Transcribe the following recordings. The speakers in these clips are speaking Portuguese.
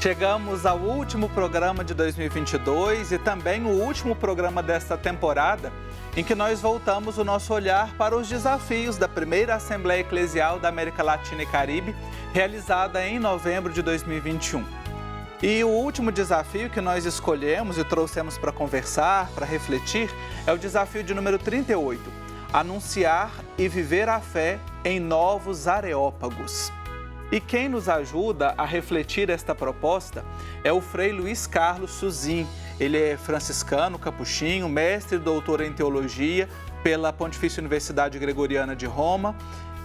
Chegamos ao último programa de 2022 e também o último programa desta temporada, em que nós voltamos o nosso olhar para os desafios da primeira Assembleia Eclesial da América Latina e Caribe, realizada em novembro de 2021. E o último desafio que nós escolhemos e trouxemos para conversar, para refletir, é o desafio de número 38, anunciar e viver a fé em novos areópagos. E quem nos ajuda a refletir esta proposta é o Frei Luiz Carlos Suzin. Ele é franciscano, capuchinho, mestre e doutor em teologia pela Pontifícia Universidade Gregoriana de Roma.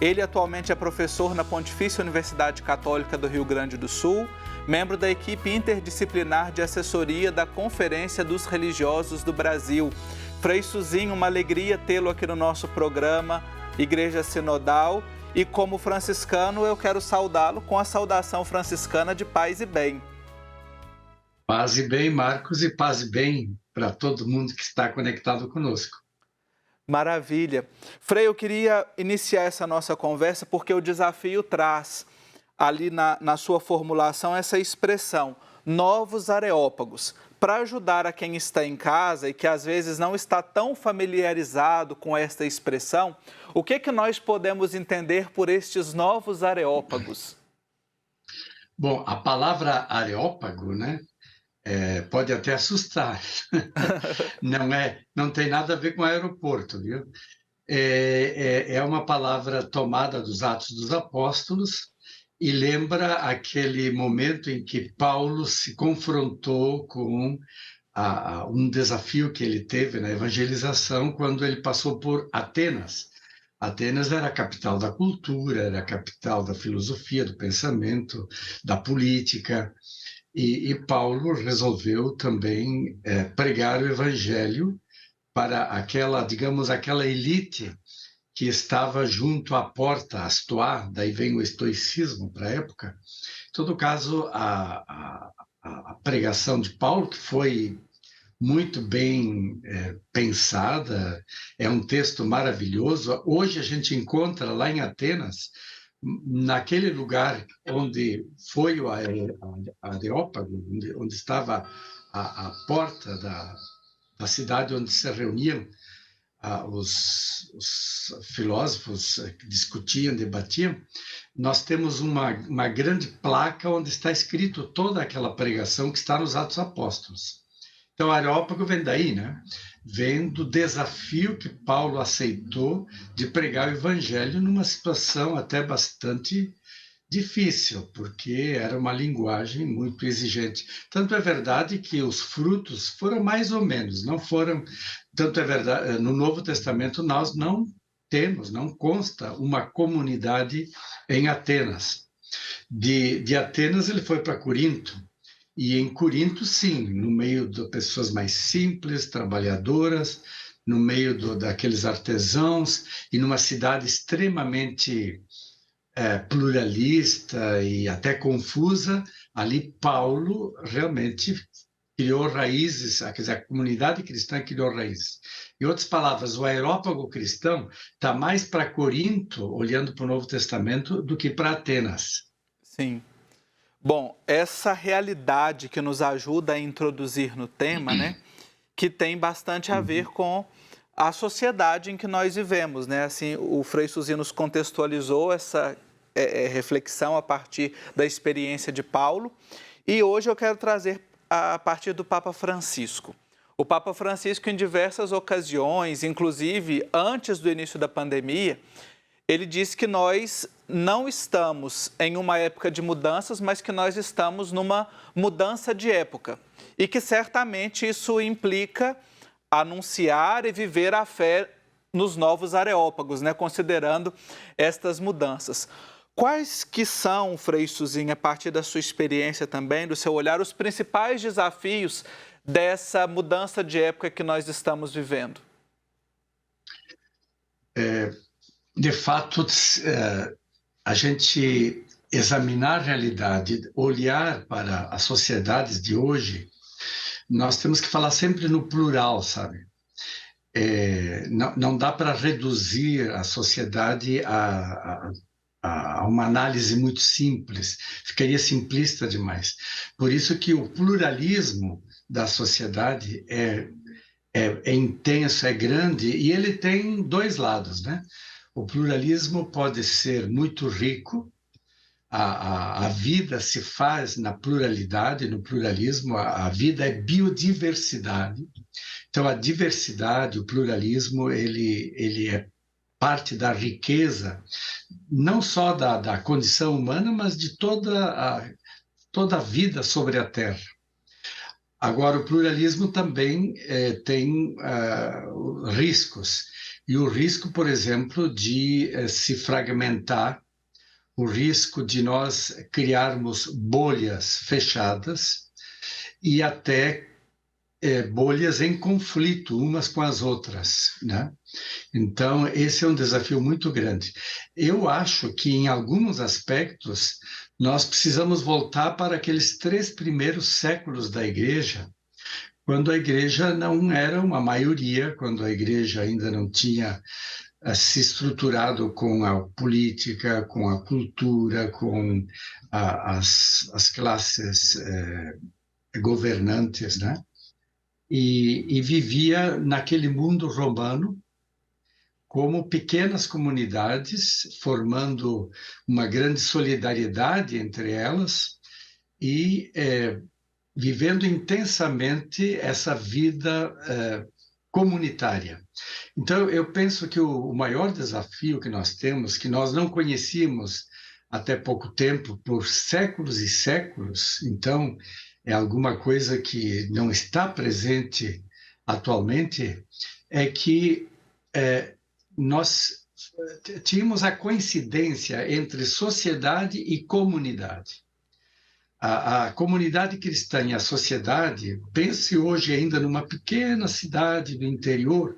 Ele atualmente é professor na Pontifícia Universidade Católica do Rio Grande do Sul, membro da equipe interdisciplinar de assessoria da Conferência dos Religiosos do Brasil. Frei Suzin, uma alegria tê-lo aqui no nosso programa Igreja Sinodal. E como franciscano, eu quero saudá-lo com a saudação franciscana de paz e bem. Paz e bem, Marcos, e paz e bem para todo mundo que está conectado conosco. Maravilha. Frei, eu queria iniciar essa nossa conversa porque o desafio traz ali na sua formulação essa expressão, novos areópagos, para ajudar a quem está em casa e que às vezes não está tão familiarizado com esta expressão. O que nós podemos entender por estes novos areópagos? Bom, a palavra areópago, né, pode até assustar. Não tem nada a ver com aeroporto, viu? É uma palavra tomada dos Atos dos Apóstolos e lembra aquele momento em que Paulo se confrontou com um desafio que ele teve na evangelização quando ele passou por Atenas. Atenas era a capital da cultura, era a capital da filosofia, do pensamento, da política, e Paulo resolveu também pregar o evangelho para aquela elite que estava junto à porta, a stoa, daí vem o estoicismo para a época. Em todo caso, a pregação de Paulo, que foi muito bem pensada, é um texto maravilhoso. Hoje a gente encontra lá em Atenas, naquele lugar onde foi o Areópago, onde estava a porta da cidade onde se reuniam os filósofos que discutiam, debatiam, nós temos uma grande placa onde está escrito toda aquela pregação que está nos Atos Apóstolos. Então, Areópago vem daí, né? Vem do desafio que Paulo aceitou de pregar o evangelho numa situação até bastante difícil, porque era uma linguagem muito exigente. Tanto é verdade que os frutos foram mais ou menos, não foram... Tanto é verdade, no Novo Testamento nós não consta uma comunidade em Atenas. De Atenas ele foi para Corinto, e em Corinto, sim, no meio de pessoas mais simples, trabalhadoras, no meio daqueles artesãos, e numa cidade extremamente pluralista e até confusa, ali Paulo realmente criou raízes, quer dizer, a comunidade cristã criou raízes. Em outras palavras, o areópago cristão está mais para Corinto, olhando para o Novo Testamento, do que para Atenas. Sim. Bom, essa realidade que nos ajuda a introduzir no tema, né, que tem bastante a ver com a sociedade em que nós vivemos, né? Assim, o Frei Suzin nos contextualizou essa reflexão a partir da experiência de Paulo, e hoje eu quero trazer a partir do Papa Francisco. O Papa Francisco, em diversas ocasiões, inclusive antes do início da pandemia, ele disse que nós não estamos em uma época de mudanças, mas que nós estamos numa mudança de época. E que certamente isso implica anunciar e viver a fé nos novos areópagos, né? Considerando estas mudanças. Quais que são, Frei Suzin, a partir da sua experiência também, do seu olhar, os principais desafios dessa mudança de época que nós estamos vivendo? De fato, a gente examinar a realidade, olhar para as sociedades de hoje, nós temos que falar sempre no plural, sabe? Não dá para reduzir a sociedade a a uma análise muito simples, ficaria simplista demais. Por isso que o pluralismo da sociedade é intenso, é grande, e ele tem dois lados, né? O pluralismo pode ser muito rico, a vida se faz na pluralidade, no pluralismo, a vida é biodiversidade. Então, a diversidade, o pluralismo, ele é parte da riqueza, não só da condição humana, mas de toda a vida sobre a Terra. Agora, o pluralismo também tem riscos. E o risco, por exemplo, de se fragmentar, o risco de nós criarmos bolhas fechadas e até bolhas em conflito umas com as outras, né? Então, esse é um desafio muito grande. Eu acho que, em alguns aspectos, nós precisamos voltar para aqueles 3 primeiros séculos da Igreja, quando a Igreja não era uma maioria, quando a Igreja ainda não tinha se estruturado com a política, com a cultura, com as classes governantes, né? E vivia naquele mundo romano como pequenas comunidades, formando uma grande solidariedade entre elas e vivendo intensamente essa vida comunitária. Então, eu penso que o maior desafio que nós temos, que nós não conhecíamos até pouco tempo, por séculos e séculos, então é alguma coisa que não está presente atualmente, é que nós tínhamos a coincidência entre sociedade e comunidade. A comunidade cristã e a sociedade, pense hoje ainda numa pequena cidade do interior,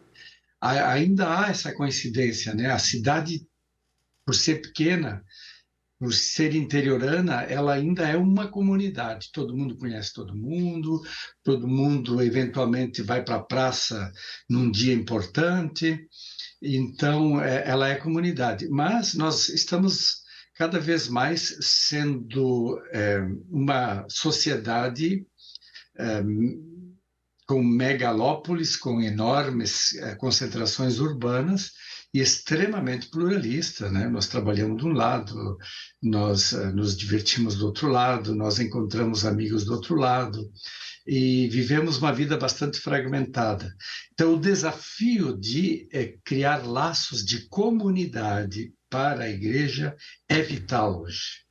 ainda há essa coincidência, né? A cidade, por ser pequena, por ser interiorana, ela ainda é uma comunidade. Todo mundo conhece todo mundo eventualmente vai para a praça num dia importante, então ela é comunidade. Mas nós estamos cada vez mais sendo uma sociedade com megalópolis, com enormes concentrações urbanas e extremamente pluralista, né? Nós trabalhamos de um lado, nós nos divertimos do outro lado, nós encontramos amigos do outro lado e vivemos uma vida bastante fragmentada. Então, o desafio de criar laços de comunidade para a igreja é vital hoje.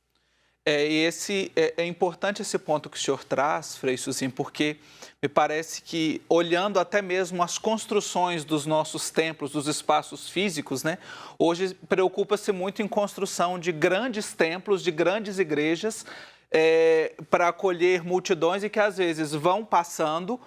É importante esse ponto que o senhor traz, Frei Suzin, porque me parece que, olhando até mesmo as construções dos nossos templos, dos espaços físicos, né, hoje preocupa-se muito em construção de grandes templos, de grandes igrejas, para acolher multidões e que às vezes vão passando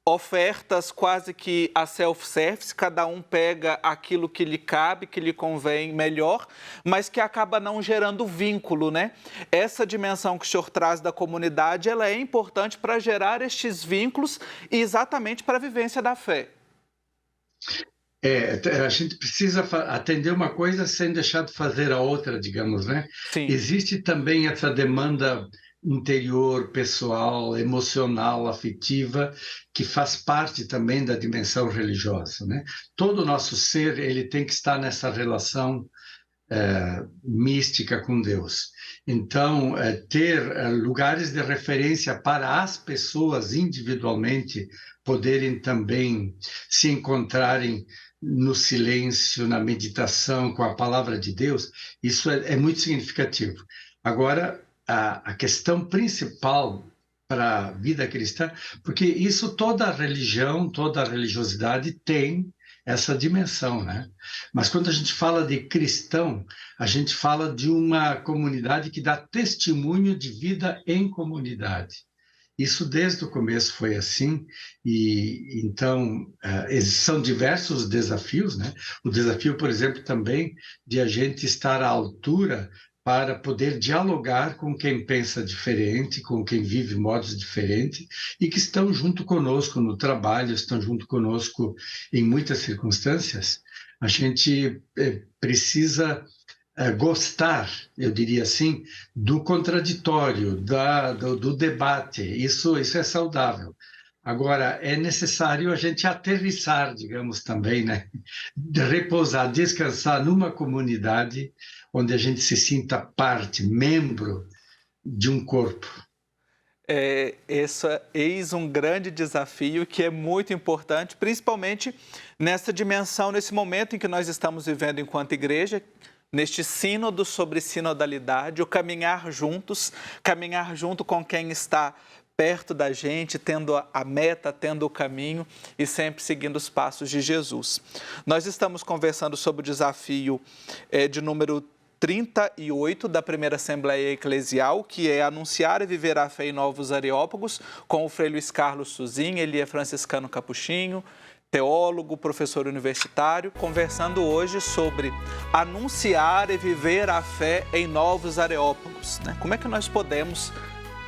ofertas quase que a self-service, cada um pega aquilo que lhe cabe, que lhe convém melhor, mas que acaba não gerando vínculo, né? Essa dimensão que o senhor traz da comunidade, ela é importante para gerar estes vínculos e exatamente para a vivência da fé. A gente precisa atender uma coisa sem deixar de fazer a outra, digamos, né? Sim. Existe também essa demanda interior, pessoal, emocional, afetiva, que faz parte também da dimensão religiosa, né? Todo o nosso ser, ele tem que estar nessa relação mística com Deus. Então, ter lugares de referência para as pessoas individualmente poderem também se encontrarem no silêncio, na meditação, com a palavra de Deus, isso é muito significativo. Agora, a questão principal para a vida cristã, porque isso toda a religião, toda a religiosidade tem essa dimensão, né? Mas quando a gente fala de cristão, a gente fala de uma comunidade que dá testemunho de vida em comunidade. Isso desde o começo foi assim, e então são diversos desafios, né? O desafio, por exemplo, também de a gente estar à altura para poder dialogar com quem pensa diferente, com quem vive modos diferentes e que estão junto conosco no trabalho, estão junto conosco em muitas circunstâncias. A gente precisa gostar, eu diria assim, do contraditório, do debate. Isso é saudável. Agora, é necessário a gente aterrissar, digamos também, né? De repousar, descansar numa comunidade onde a gente se sinta parte, membro de um corpo. Eis um grande desafio que é muito importante, principalmente nessa dimensão, nesse momento em que nós estamos vivendo enquanto igreja, neste sínodo sobre sinodalidade, o caminhar juntos, caminhar junto com quem está perto da gente, tendo a meta, tendo o caminho e sempre seguindo os passos de Jesus. Nós estamos conversando sobre o desafio de número 38 da primeira Assembleia Eclesial, que é anunciar e viver a fé em novos areópagos, com o Frei Luiz Carlos Suzin. Ele é franciscano capuchinho, teólogo, professor universitário, conversando hoje sobre anunciar e viver a fé em novos areópagos, né? Como é que nós podemos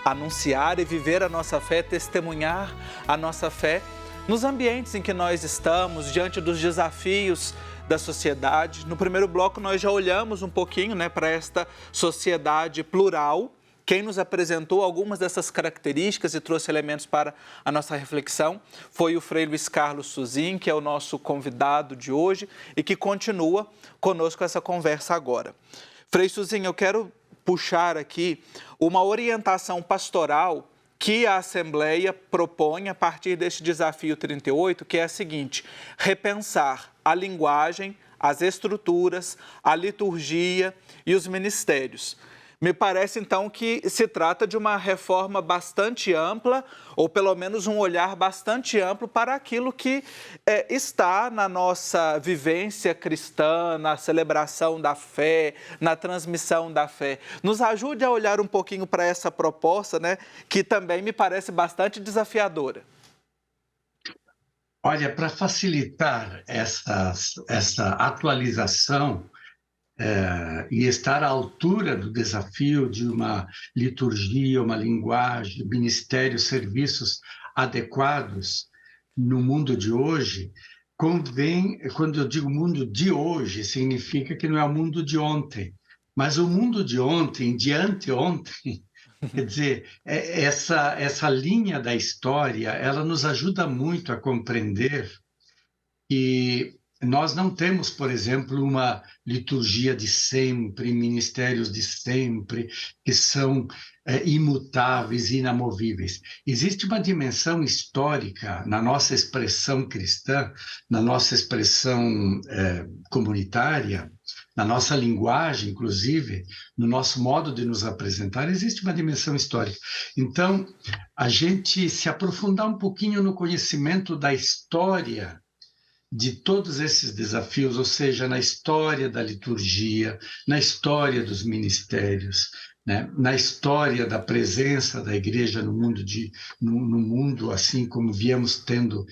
anunciar e viver a nossa fé, testemunhar a nossa fé nos ambientes em que nós estamos, diante dos desafios da sociedade. No primeiro bloco nós já olhamos um pouquinho, né, para esta sociedade plural. Quem nos apresentou algumas dessas características e trouxe elementos para a nossa reflexão foi o Frei Luiz Carlos Suzin, que é o nosso convidado de hoje e que continua conosco essa conversa agora. Frei Suzin, eu quero puxar aqui uma orientação pastoral que a Assembleia propõe a partir deste desafio 38, que é a seguinte: repensar a linguagem, as estruturas, a liturgia e os ministérios. Me parece, então, que se trata de uma reforma bastante ampla, ou pelo menos um olhar bastante amplo para aquilo que está na nossa vivência cristã, na celebração da fé, na transmissão da fé. Nos ajude a olhar um pouquinho para essa proposta, né, que também me parece bastante desafiadora. Olha, para facilitar essa atualização, e estar à altura do desafio de uma liturgia, uma linguagem, ministérios, serviços adequados no mundo de hoje, convém, quando eu digo mundo de hoje, significa que não é o mundo de ontem, mas o mundo de ontem, de anteontem. Quer dizer, essa linha da história, ela nos ajuda muito a compreender que nós não temos, por exemplo, uma liturgia de sempre, ministérios de sempre, que são imutáveis, inamovíveis. Existe uma dimensão histórica na nossa expressão cristã, na nossa expressão comunitária, na nossa linguagem, inclusive, no nosso modo de nos apresentar, existe uma dimensão histórica. Então, a gente se aprofundar um pouquinho no conhecimento da história de todos esses desafios, ou seja, na história da liturgia, na história dos ministérios, né? Na história da presença da igreja no mundo, assim como viemos tendo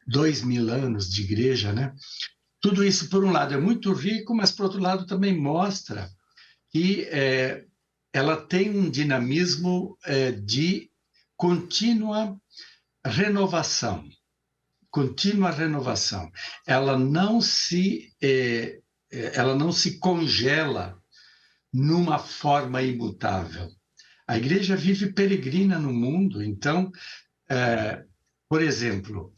2000 anos de igreja, né? Tudo isso, por um lado, é muito rico, mas, por outro lado, também mostra que ela tem um dinamismo de contínua renovação. Contínua renovação. Ela não se congela numa forma imutável. A igreja vive peregrina no mundo, então, por exemplo,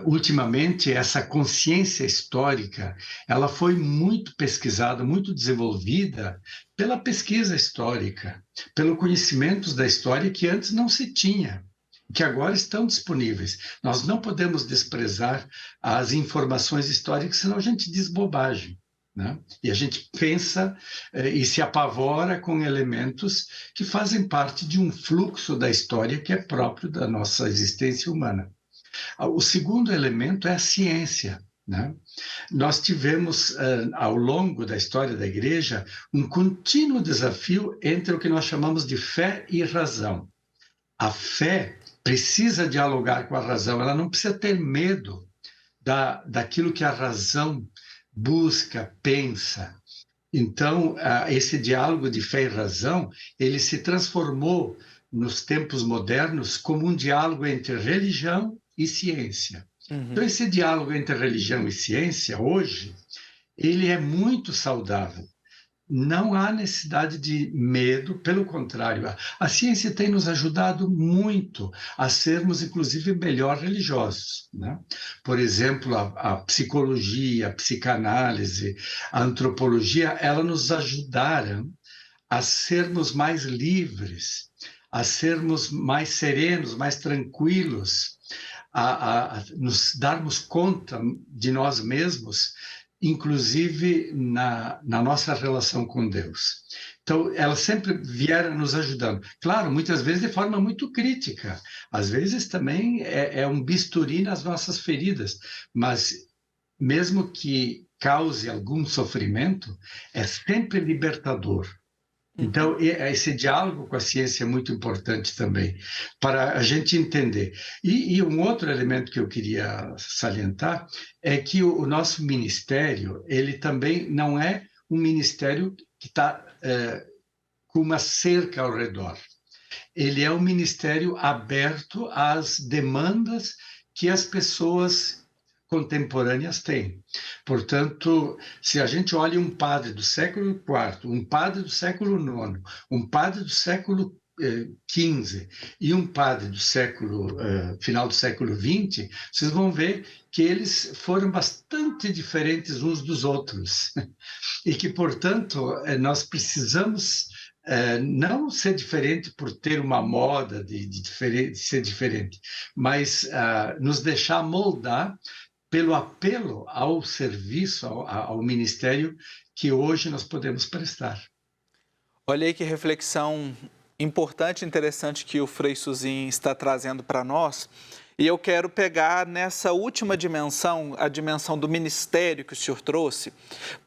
ultimamente essa consciência histórica, ela foi muito pesquisada, muito desenvolvida pela pesquisa histórica, pelo conhecimento da história que antes não se tinha, que agora estão disponíveis. Nós não podemos desprezar as informações históricas, senão a gente diz bobagem, né? E a gente pensa e se apavora com elementos que fazem parte de um fluxo da história que é próprio da nossa existência humana. O segundo elemento é a ciência, né? Nós tivemos, ao longo da história da Igreja, um contínuo desafio entre o que nós chamamos de fé e razão. A fé precisa dialogar com a razão, ela não precisa ter medo daquilo que a razão busca, pensa. Então, esse diálogo de fé e razão, ele se transformou nos tempos modernos como um diálogo entre religião e ciência. Uhum. Então, esse diálogo entre religião e ciência, hoje, ele é muito saudável. não há necessidade de medo, pelo contrário, a ciência tem nos ajudado muito a sermos, inclusive, melhor religiosos, né? Por exemplo, a psicologia, a psicanálise, a antropologia, elas nos ajudaram a sermos mais livres, a sermos mais serenos, mais tranquilos, a nos darmos conta de nós mesmos, inclusive na nossa relação com Deus. Então, elas sempre vieram nos ajudando. Claro, muitas vezes de forma muito crítica. Às vezes também é um bisturi nas nossas feridas. Mas, mesmo que cause algum sofrimento, é sempre libertador. Então, esse diálogo com a ciência é muito importante também, para a gente entender. E um outro elemento que eu queria salientar é que o nosso ministério, ele também não é um ministério que está com uma cerca ao redor. Ele é um ministério aberto às demandas que as pessoas contemporâneas têm. Portanto, se a gente olha um padre do século IV, um padre do século IX, um padre do século XV e um padre do final do século XX, vocês vão ver que eles foram bastante diferentes uns dos outros e que, portanto, nós precisamos não ser diferente por ter uma moda de ser diferente, mas nos deixar moldar pelo apelo ao serviço, ao ministério que hoje nós podemos prestar. Olha aí que reflexão importante e interessante que o Frei Suzin está trazendo para nós. E eu quero pegar nessa última dimensão, a dimensão do ministério que o senhor trouxe,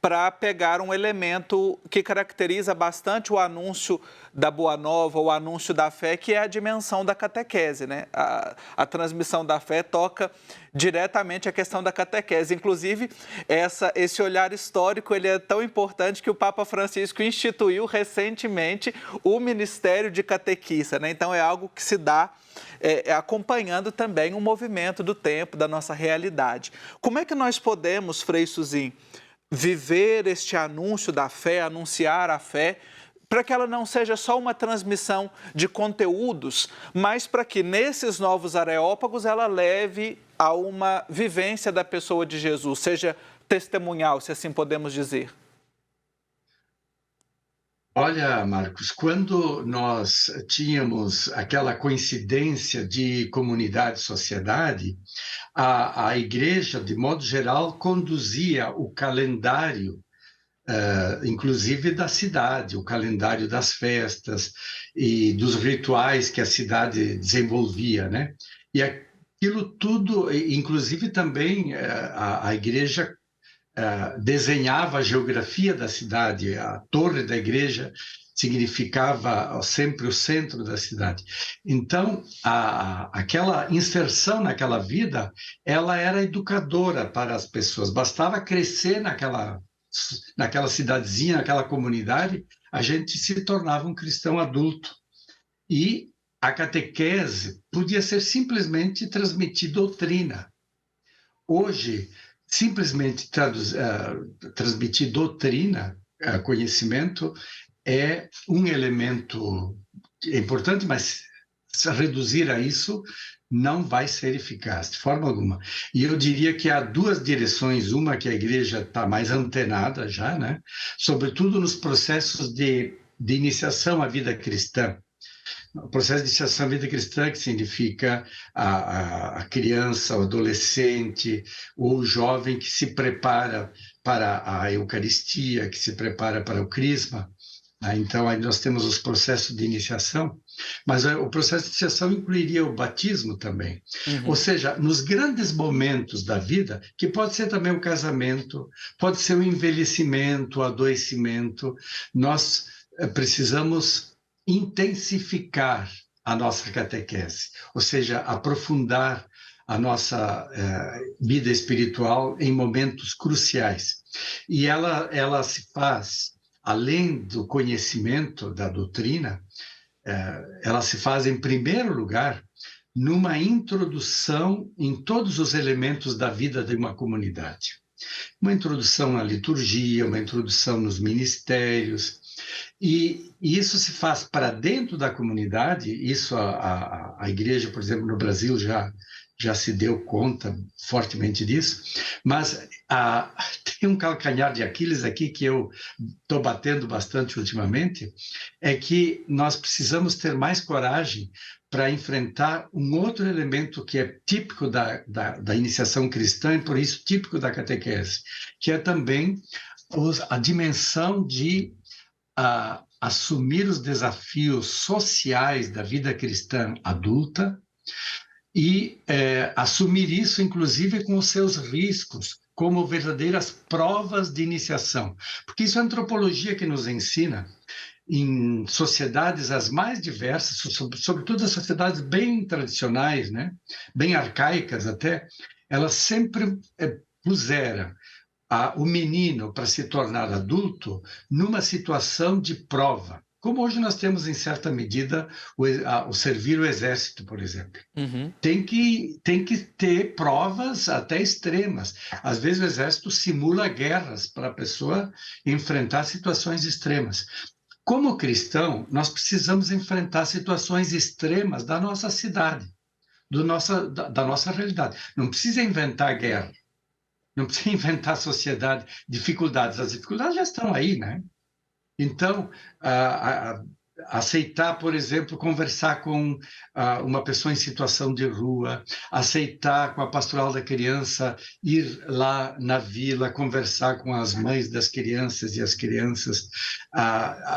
para pegar um elemento que caracteriza bastante o anúncio da Boa Nova, o anúncio da fé, que é a dimensão da catequese, né? A transmissão da fé toca diretamente a questão da catequese. Inclusive, esse olhar histórico ele é tão importante que o Papa Francisco instituiu recentemente o Ministério de Catequista, né? Então, é algo que se dá acompanhando também o movimento do tempo, da nossa realidade. Como é que nós podemos, Frei Suzin, viver este anúncio da fé, anunciar a fé, para que ela não seja só uma transmissão de conteúdos, mas para que nesses novos areópagos ela leve a uma vivência da pessoa de Jesus, seja testemunhal, se assim podemos dizer? Olha, Marcos, quando nós tínhamos aquela coincidência de comunidade e sociedade, a igreja, de modo geral, conduzia o calendário, inclusive da cidade, o calendário das festas e dos rituais que a cidade desenvolvia, né? E aquilo tudo, inclusive também a igreja desenhava a geografia da cidade, a torre da igreja significava sempre o centro da cidade. Então, aquela inserção naquela vida, ela era educadora para as pessoas. Bastava crescer naquela cidadezinha, naquela comunidade, a gente se tornava um cristão adulto. E a catequese podia ser simplesmente transmitir doutrina. Hoje, simplesmente transmitir doutrina, conhecimento, é um elemento importante, mas reduzir a isso não vai ser eficaz, de forma alguma. E eu diria que há duas direções, uma que a igreja está mais antenada já, né? Sobretudo nos processos de iniciação à vida cristã. O processo de iniciação à vida cristã, que significa a criança, o adolescente, ou o jovem que se prepara para a Eucaristia, que se prepara para o Crisma. Então, aí nós temos os processos de iniciação, mas o processo de iniciação incluiria o batismo também. Ou seja, nos grandes momentos da vida, que pode ser também o casamento, pode ser o envelhecimento, o adoecimento, nós precisamos intensificar a nossa catequese, ou seja, aprofundar a nossa vida espiritual em momentos cruciais. E ela se faz, além do conhecimento da doutrina, ela se faz, em primeiro lugar, numa introdução em todos os elementos da vida de uma comunidade. Uma introdução à liturgia, uma introdução nos ministérios, e isso se faz para dentro da comunidade. Isso a igreja, por exemplo, no Brasil já se deu conta fortemente disso, mas tem um calcanhar de Aquiles aqui que eu estou batendo bastante ultimamente, é que nós precisamos ter mais coragem para enfrentar um outro elemento que é típico da iniciação cristã e, por isso, típico da catequese, que é também a dimensão de assumir os desafios sociais da vida cristã adulta e assumir isso, inclusive, com os seus riscos, como verdadeiras provas de iniciação. Porque isso é a antropologia que nos ensina. Em sociedades as mais diversas, sobretudo as sociedades bem tradicionais, né? Bem arcaicas até, elas sempre puseram o menino para se tornar adulto numa situação de prova. Como hoje nós temos, em certa medida, o servir o exército, por exemplo. Uhum. Tem que ter provas até extremas. Às vezes o exército simula guerras para a pessoa enfrentar situações extremas. Como cristão, nós precisamos enfrentar situações extremas da nossa cidade, da nossa realidade. Não precisa inventar guerra, não precisa inventar sociedade, dificuldades. As dificuldades já estão aí, né? Então, aceitar, por exemplo, conversar com uma pessoa em situação de rua, aceitar com a pastoral da criança, ir lá na vila, conversar com as mães das crianças e as crianças,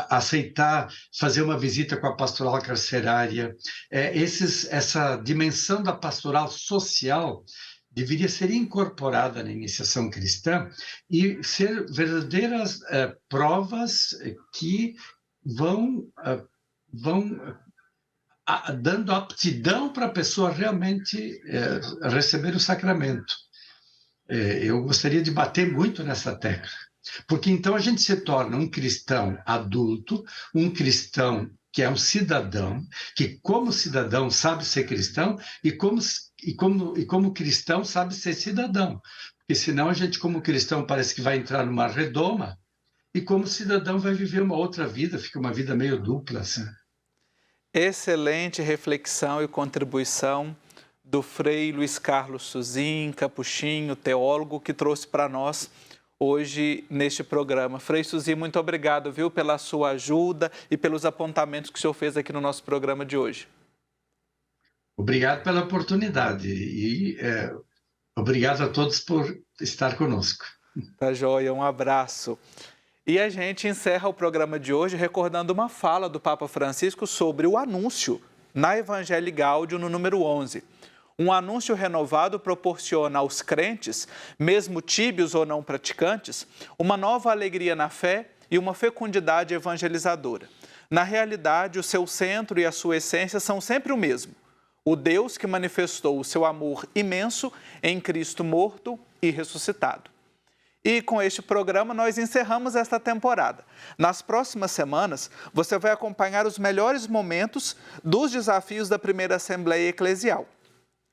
aceitar fazer uma visita com a pastoral carcerária. Essa dimensão da pastoral social deveria ser incorporada na iniciação cristã e ser verdadeiras provas que vão dando aptidão para a pessoa realmente receber o sacramento. Eu gostaria de bater muito nessa tecla, porque então a gente se torna um cristão adulto, um cristão que é um cidadão, que como cidadão sabe ser cristão e como cristão sabe ser cidadão. Porque senão a gente, como cristão, parece que vai entrar numa redoma e como cidadão vai viver uma outra vida, fica uma vida meio dupla, assim. Excelente reflexão e contribuição do Frei Luiz Carlos Suzin, capuchinho, teólogo, que trouxe para nós hoje neste programa. Frei Suzin, muito obrigado, viu, pela sua ajuda e pelos apontamentos que o senhor fez aqui no nosso programa de hoje. Obrigado pela oportunidade e obrigado a todos por estar conosco. Tá joia, um abraço. E a gente encerra o programa de hoje recordando uma fala do Papa Francisco sobre o anúncio na Evangelii Gaudium, no número 11. Um anúncio renovado proporciona aos crentes, mesmo tíbios ou não praticantes, uma nova alegria na fé e uma fecundidade evangelizadora. Na realidade, o seu centro e a sua essência são sempre o mesmo: o Deus que manifestou o seu amor imenso em Cristo morto e ressuscitado. E com este programa nós encerramos esta temporada. Nas próximas semanas, você vai acompanhar os melhores momentos dos desafios da primeira Assembleia Eclesial.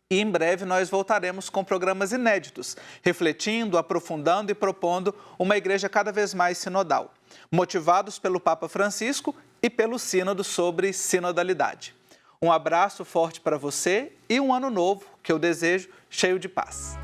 E em breve nós voltaremos com programas inéditos, refletindo, aprofundando e propondo uma igreja cada vez mais sinodal, motivados pelo Papa Francisco e pelo Sínodo sobre sinodalidade. Um abraço forte para você e um ano novo que eu desejo cheio de paz.